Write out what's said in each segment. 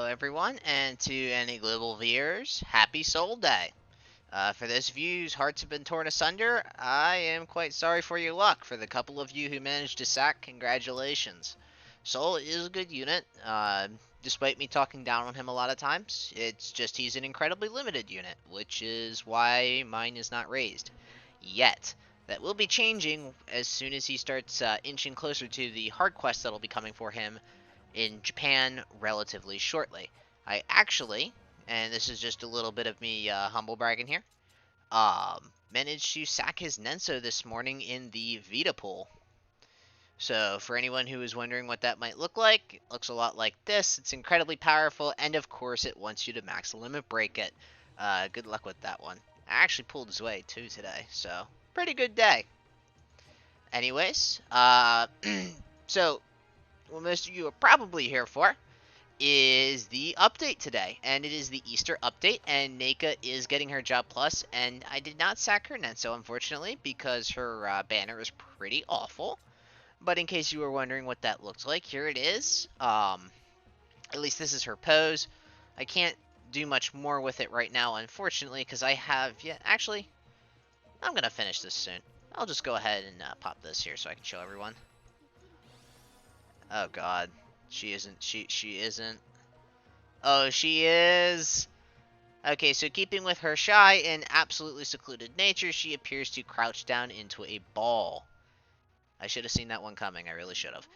everyone, and to any global viewers, happy Soul Day. For those of you whose hearts have been torn asunder, I am quite sorry for your luck. For the couple of you who managed to sack, congratulations. Soul is a good unit, despite me talking down on him a lot of times. It's just he's an incredibly limited unit, which is why mine is not raised. Yet. That will be changing as soon as he starts inching closer to the hard quest that'll be coming for him in Japan relatively shortly. I actually, and this is just a little bit of me humble bragging here, managed to sack his Nenso this morning in the Vita pool. So for anyone who is wondering what that might look like, it looks a lot like this. It's incredibly powerful, and of course it wants you to max limit break it. Good luck with that one. I actually pulled Zwei too today, so pretty good day. Anyways, so what most of you are probably here for is the update today, and it is the Easter update, and Neika is getting her job plus, and I did not sack her Nenso, unfortunately, because her banner is pretty awful. But in case you were wondering what that looks like, here it is. At least this is her pose. I can't do much more with it right now, unfortunately, because I have yet. Actually, I'm gonna finish this soon. I'll just go ahead and pop this here so I can show everyone. Oh God, she isn't. She isn't. Oh, she is. Okay, so keeping with her shy and absolutely secluded nature, she appears to crouch down into a ball. I should have seen that one coming. I really should have.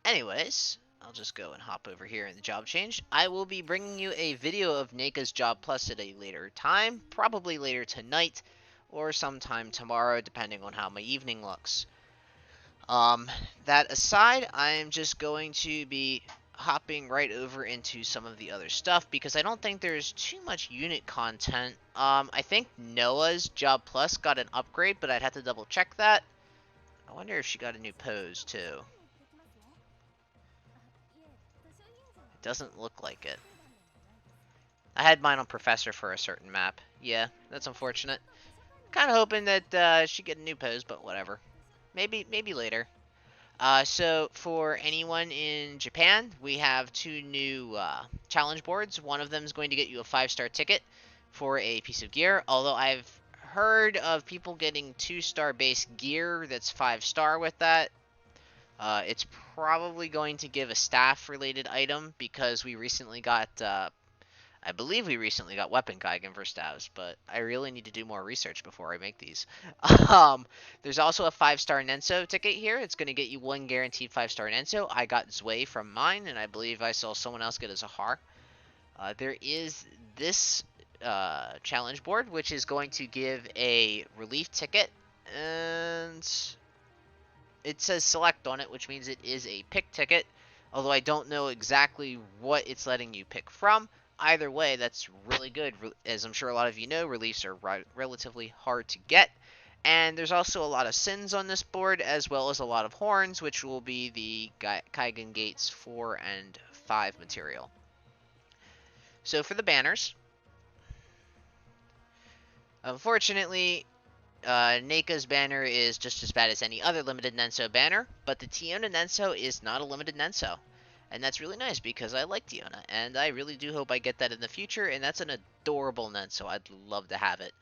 Anyways, I'll just go and hop over here in the job change. I will be bringing you a video of Neika's job plus at a later time, probably later tonight or sometime tomorrow, depending on how my evening looks. That aside, I am just going to be hopping right over into some of the other stuff because I don't think there's too much unit content. I think Noah's Job Plus got an upgrade, but I'd have to double check that. I wonder if she got a new pose too. It doesn't look like it. I had mine on Professor for a certain map. Yeah, that's unfortunate. Kind of hoping that she'd get a new pose, but whatever. Maybe later. So for anyone in Japan, we have two new challenge boards. One of them is going to get you a 5-star ticket for a piece of gear, although I've heard of people getting 2-star base gear that's 5-star with that. It's probably going to give a staff-related item because we recently got, I believe we recently got Weapon Kaigen for staffs, but I really need to do more research before I make these. There's also a 5-star Nenso ticket here. It's going to get you one guaranteed 5-star Nenso. I got Zwei from mine, and I believe I saw someone else get a Zahar. There is this challenge board, which is going to give a relief ticket, and it says select on it, which means it is a pick ticket, although I don't know exactly what it's letting you pick from. Either way, that's really good. As I'm sure a lot of you know, reliefs are relatively hard to get. And there's also a lot of sins on this board, as well as a lot of horns, which will be the Kaigen Gates 4 and 5 material. So for the banners, unfortunately, Neika's banner is just as bad as any other limited Nenso banner, but the Tiona Nenso is not a limited Nenso. And that's really nice because I like Tiona, and I really do hope I get that in the future, and that's an adorable Nenso. I'd love to have it.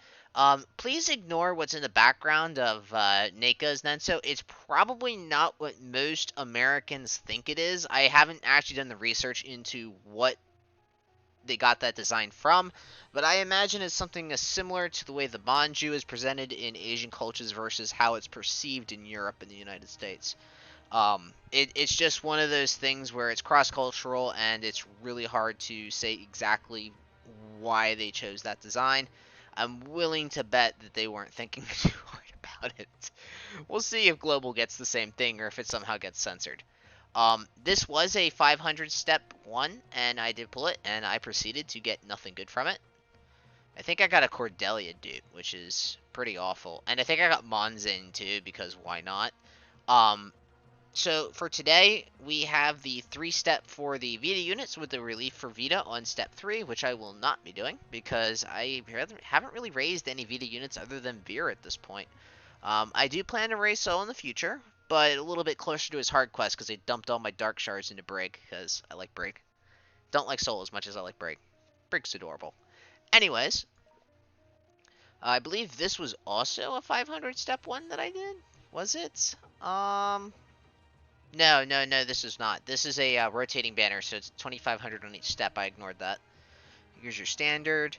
Please ignore what's in the background of Neika's Nenso. It's probably not what most Americans think it is. I haven't actually done the research into what they got that design from, but I imagine it's something as similar to the way the Manju is presented in Asian cultures versus how it's perceived in Europe and the United States. It's just one of those things where it's cross-cultural and it's really hard to say exactly why they chose that design. I'm willing to bet that they weren't thinking too hard about it. We'll see if Global gets the same thing or if it somehow gets censored. This was a 500 step one, and I did pull it, and I proceeded to get nothing good from it. I think I got a Cordelia dupe, which is pretty awful. And I think I got Monzin too, because why not? So for today, we have the 3-step for the Vita units with the relief for Vita on step 3, which I will not be doing because I haven't really raised any Vita units other than Veer at this point. I do plan to raise Soul in the future, but a little bit closer to his hard quest because I dumped all my Dark Shards into Brig because I like Brig. Don't like Soul as much as I like Brig. Brig's adorable. Anyways, I believe this was also a 500 step one that I did. Was it? No, this is not. This is a rotating banner, so it's 2,500 on each step. I ignored that. Here's your standard.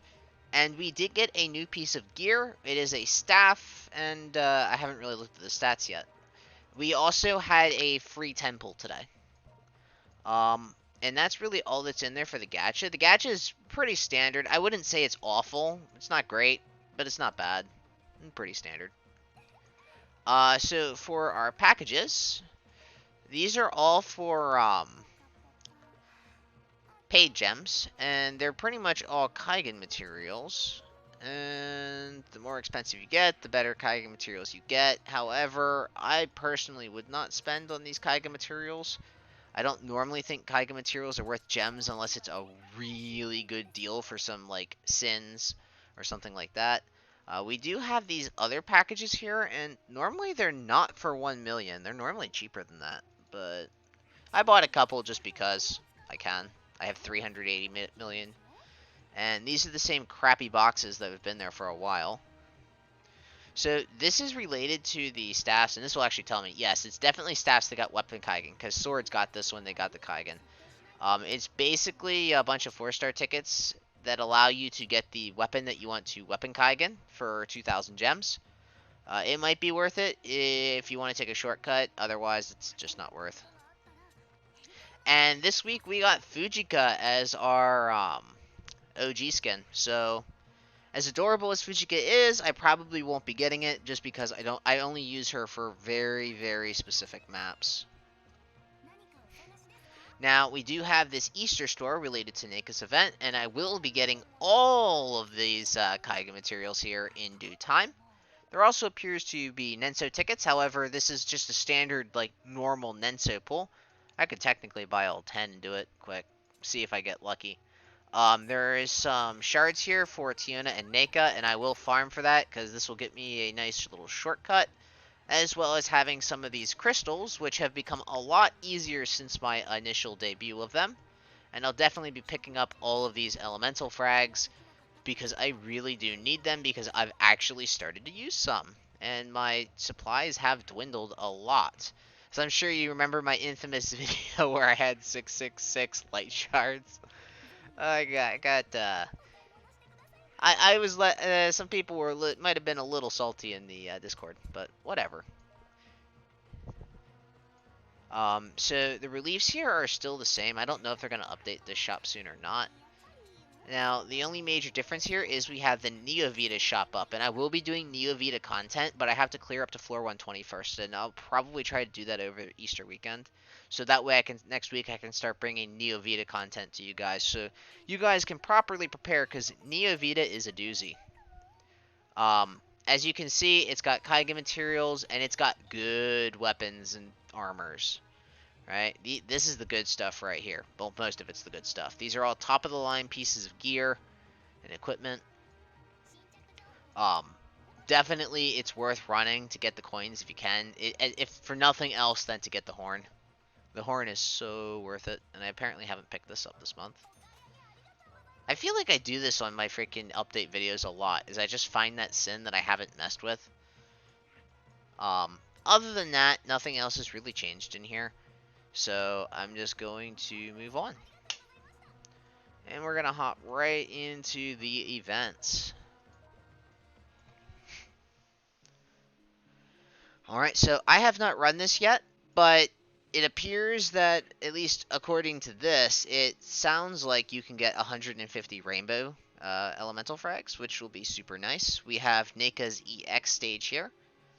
And we did get a new piece of gear. It is a staff, and I haven't really looked at the stats yet. We also had a free temple today. And that's really all that's in there for the gacha. The gacha is pretty standard. I wouldn't say it's awful. It's not great, but it's not bad. Pretty standard. So for our packages, these are all for paid gems, and they're pretty much all Kaigen materials. And the more expensive you get, the better Kaigen materials you get. However, I personally would not spend on these Kaigen materials. I don't normally think Kaigen materials are worth gems unless it's a really good deal for some, like, sins or something like that. We do have these other packages here, and normally they're not for 1 million. They're normally cheaper than that, but I bought a couple just because I can. I have 380 million, and these are the same crappy boxes that have been there for a while. So this is related to the staffs, and this will actually tell me, yes, it's definitely staffs that got weapon Kaigen, because swords got this when they got the Kaigen. It's basically a bunch of 4-star tickets that allow you to get the weapon that you want to weapon Kaigen for 2,000 gems. It might be worth it if you want to take a shortcut, otherwise it's just not worth. And this week we got Fujika as our OG skin, so as adorable as Fujika is, I probably won't be getting it just because I only use her for very, very specific maps. Now, we do have this Easter store related to Neika's event, and I will be getting all of these Kaigen materials here in due time. There also appears to be Nenso tickets, however, this is just a standard, like, normal Nenso pool. I could technically buy all 10 and do it quick, see if I get lucky. There is some shards here for Tiona and Neika, and I will farm for that, because this will get me a nice little shortcut, as well as having some of these crystals, which have become a lot easier since my initial debut of them. And I'll definitely be picking up all of these elemental frags, because I really do need them, because I've actually started to use some, and my supplies have dwindled a lot. So I'm sure you remember my infamous video where I had 666 light shards. I was some people might have been a little salty in the Discord, but whatever. So the reliefs here are still the same. I don't know if they're gonna update this shop soon or not. Now, the only major difference here is we have the Neo Vita shop up, and I will be doing Neo Vita content, but I have to clear up to floor 120 first, and I'll probably try to do that over Easter weekend. So that way next week I can start bringing Neo Vita content to you guys, so you guys can properly prepare, because Neo Vita is a doozy. As you can see, it's got Kaigen materials, and it's got good weapons and armors. Right? This is the good stuff right here. Well, most of it's the good stuff. These are all top-of-the-line pieces of gear and equipment. Definitely it's worth running to get the coins if you can. If for nothing else than to get the horn. The horn is so worth it, and I apparently haven't picked this up this month. I feel like I do this on my freaking update videos a lot, is I just find that sin that I haven't messed with. Other than that, nothing else has really changed in here. So I'm just going to move on. And we're going to hop right into the events. Alright, so I have not run this yet, but it appears that, at least according to this, it sounds like you can get 150 rainbow elemental frags, which will be super nice. We have Neika's EX stage here,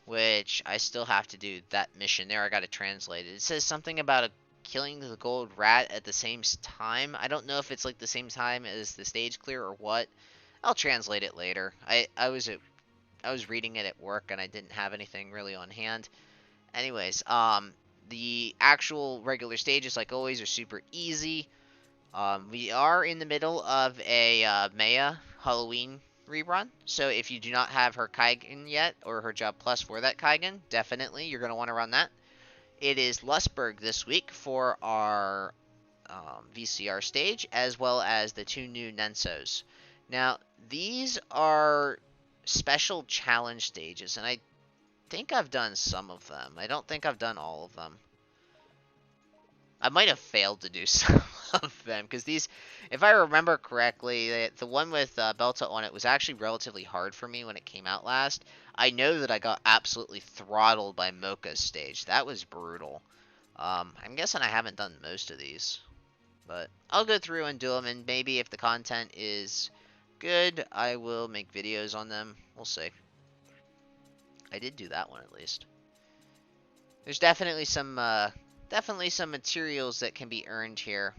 which I still have to do that mission there. I got to translate it. It says something about killing the gold rat at the same time. I don't know if it's like the same time as the stage clear or what. I'll translate it later. I was reading it at work and I didn't have anything really on hand. Anyways, the actual regular stages, like always, are super easy. We are in the middle of a Maya Halloween rerun, so if you do not have her Kaigen yet, or her job plus for that Kaigen, definitely you're going to want to run that. It is Lustberg this week for our VCR stage, as well as the 2 new Nensos. Now, these are special challenge stages, and I think I've done some of them. I don't think I've done all of them. I might have failed to do some of them, because these, if I remember correctly, the one with Belta on it was actually relatively hard for me when it came out last. I know that I got absolutely throttled by Mocha's stage. That was brutal. I'm guessing I haven't done most of these, but I'll go through and do them, and maybe if the content is good, I will make videos on them. We'll see. I did do that one at least. There's definitely some materials that can be earned here,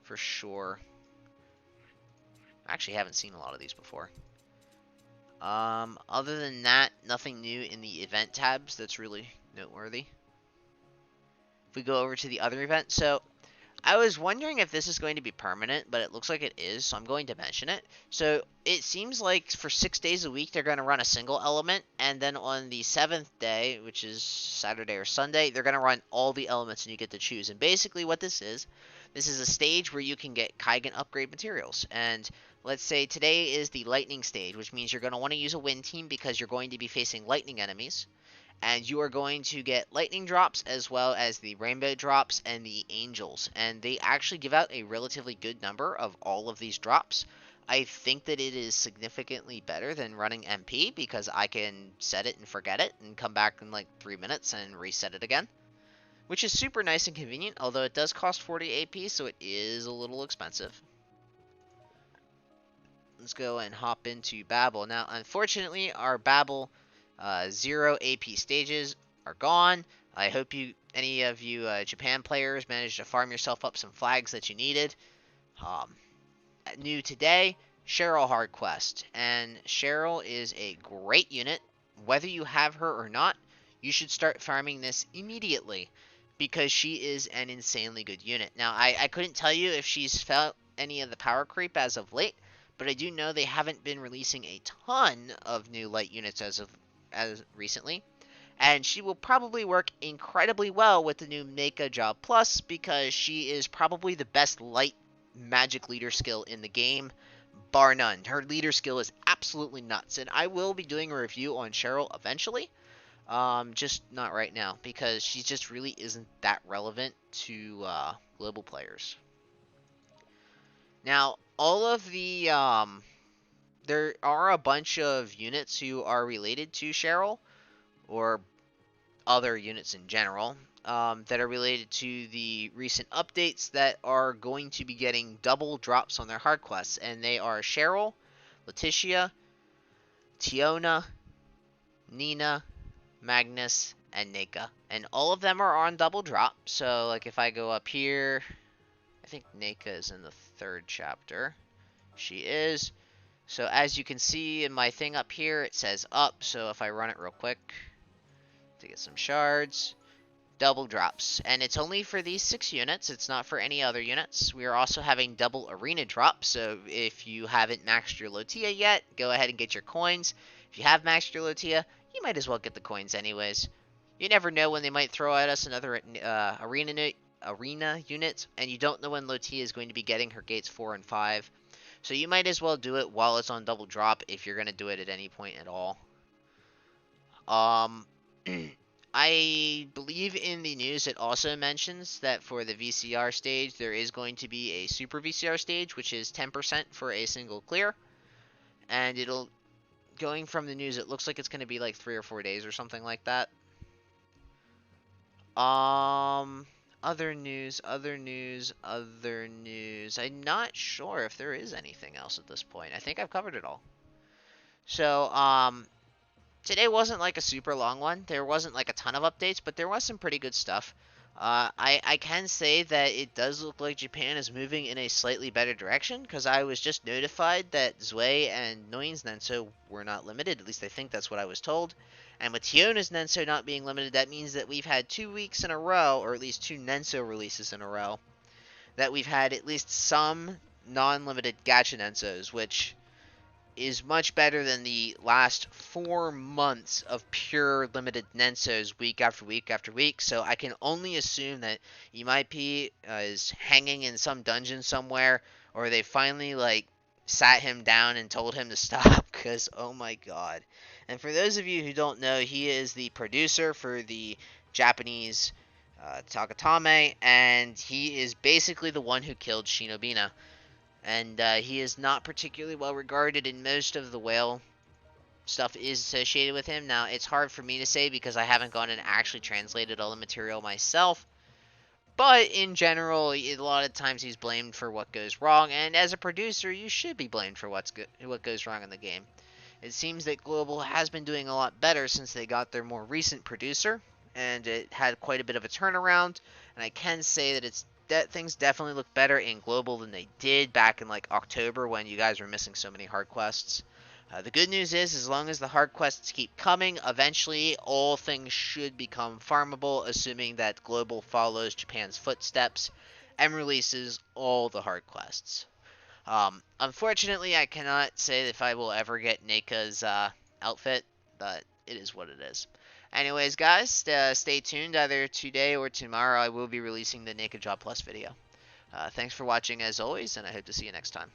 for sure. I actually haven't seen a lot of these before. Other than that, nothing new in the event tabs that's really noteworthy. If we go over to the other event, so I was wondering if this is going to be permanent, but it looks like it is, so I'm going to mention it. So it seems like for 6 days a week, they're going to run a single element, and then on the 7th day, which is Saturday or Sunday, they're going to run all the elements, and you get to choose. And basically what this is a stage where you can get Kaigan upgrade materials. And let's say today is the lightning stage, which means you're going to want to use a wind team because you're going to be facing lightning enemies. And you are going to get lightning drops as well as the rainbow drops and the angels, and they actually give out a relatively good number of all of these drops. I think that it is significantly better than running MP because I can set it and forget it and come back in like 3 minutes and reset it again, which is super nice and convenient, although it does cost 40 AP, so it is a little expensive. Let's go and hop into Babel. Now, unfortunately, our Babel 0 AP stages are gone. I hope any of you Japan players managed to farm yourself up some flags that you needed. New today, Cheryl Hard Quest. And Cheryl is a great unit. Whether you have her or not, you should start farming this immediately because she is an insanely good unit. Now, I couldn't tell you if she's felt any of the power creep as of late, but I do know they haven't been releasing a ton of new light units as recently, and she will probably work incredibly well with the new Neika Job Plus because she is probably the best light magic leader skill in the game, bar none. Her leader skill is absolutely nuts, and I will be doing a review on Cheryl eventually, just not right now because she just really isn't that relevant to global players. Now, all of the there are a bunch of units who are related to Cheryl, or other units in general, that are related to the recent updates that are going to be getting double drops on their hard quests, and they are Cheryl, Letitia, Tiona, Nina, Magnus, and Neika. And all of them are on double drop, so like if I go up here, I think Neika is in the 3rd chapter. She is. So as you can see in my thing up here, it says up, so if I run it real quick to get some shards, double drops. And it's only for these 6 units, it's not for any other units. We are also having double arena drops, so if you haven't maxed your Lotia yet, go ahead and get your coins. If you have maxed your Lotia, you might as well get the coins anyways. You never know when they might throw at us another arena unit, and you don't know when Lotia is going to be getting her gates 4 and 5. So you might as well do it while it's on double drop if you're going to do it at any point at all. I believe in the news it also mentions that for the VCR stage, there is going to be a super VCR stage, which is 10% for a single clear. And going from the news, it looks like it's going to be like 3 or 4 days or something like that. Other news. I'm not sure if there is anything else at this point. I think I've covered it all. So, today wasn't like a super long one. There wasn't like a ton of updates, but there was some pretty good stuff. I can say that it does look like Japan is moving in a slightly better direction, because I was just notified that Zwei and Noin's Nenso were not limited. At least I think that's what I was told. And with Tiona's Nenso not being limited, that means that we've had 2 weeks in a row, or at least 2 Nenso releases in a row, that we've had at least some non-limited gacha Nensos, which is much better than the last 4 months of pure limited Nensos week after week after week. So I can only assume that Imaipi is hanging in some dungeon somewhere, or they finally like sat him down and told him to stop. Because oh my god! And for those of you who don't know, he is the producer for the Japanese Tagatame, and he is basically the one who killed Shinobina. And he is not particularly well regarded, in most of the whale stuff is associated with him. Now, it's hard for me to say because I haven't gone and actually translated all the material myself, but in general, a lot of times he's blamed for what goes wrong, and as a producer, you should be blamed for what goes wrong in the game. It seems that Global has been doing a lot better since they got their more recent producer, and it had quite a bit of a turnaround. And I can say that things definitely look better in Global than they did back in like October when you guys were missing so many hard quests. The good news is, as long as the hard quests keep coming, eventually all things should become farmable, assuming that Global follows Japan's footsteps and releases all the hard quests. Unfortunately, I cannot say if I will ever get Neika's outfit, but it is what it is. Anyways, guys, stay tuned. Either today or tomorrow, I will be releasing the Naked Job Plus video. Thanks for watching as always, and I hope to see you next time.